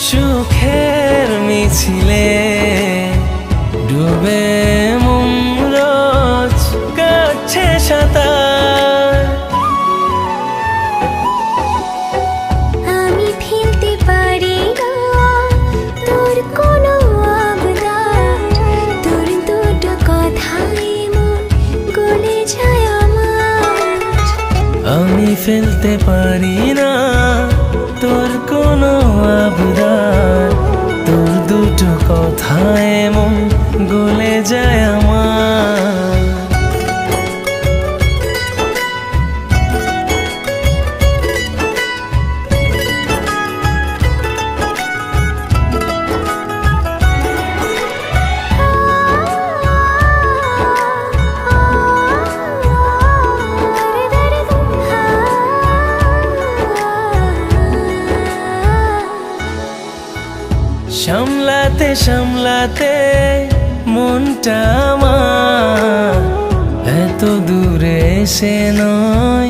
সুখের মিছিলে ডুবে মন রোজ কাটছে সাঁতার। আমি ফেলতে পারি না তোর কোনো আবদার, তোর দুটো কথায় মন গলে যায় আমার। আমি ফেলতে পারি না তোর কোনো আবদার, তোর দুটো কথায় মন গলে যায় আমার। সামলাতে সামলাতে মনটা আমার এত দূরে এসে নয়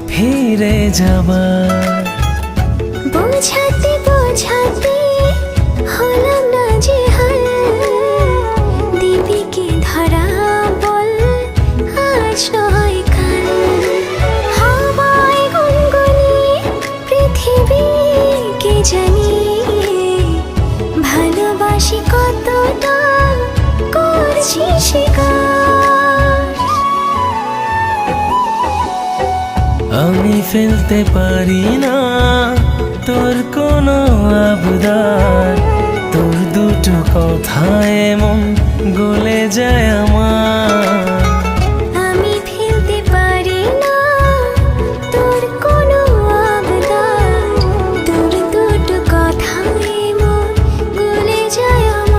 ফিরে যাবার। বোঝাতে বোঝাতে হলাম না যে হাল, দিবি কি ধরা বল আজ নয় কাল। হাওয়ায় গুনগুনিয়ে পৃথিবীকে জানিয়ে ভালোবাসি কতটা করছি স্বীকার। আমি ফেলতে পারি না তোর কোনো আবদার, তোর দুটো কথায় মন গলে যায় আমার। আমি ফেলতে পারি না তোর কোনো আবদার, তোর দুটো কথায় মন গলে যায় আমার।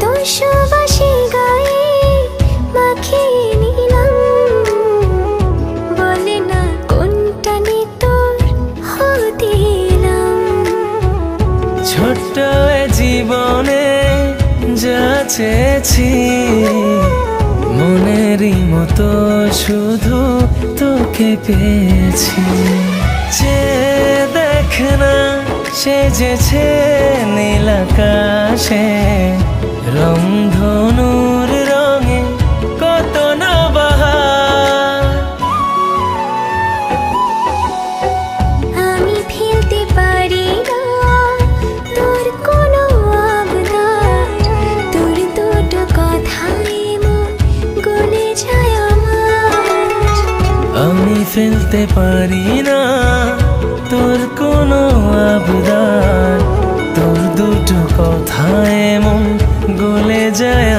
তোর সুবাসে গায়ে মাখিয়ে নিলাম, বলে না কোনটা নে তোর হতে এলাম। ছোট্ট এ জীবনে যা চেয়েছি মনেরই মতো শুধু তোকে পেয়েছি। যে দেখ না সেজেছে নীল আকাশে রংধনুর রঙে কত না বাহার। আমি ফেলতে পারি না তোর কোনো আবদার, তোর দুটো কথায় মন গলে যায় আমার। আমি ফেলতে পারি না তোর কোনো আবদার, তোর দুটো কথায় মন গলে যায়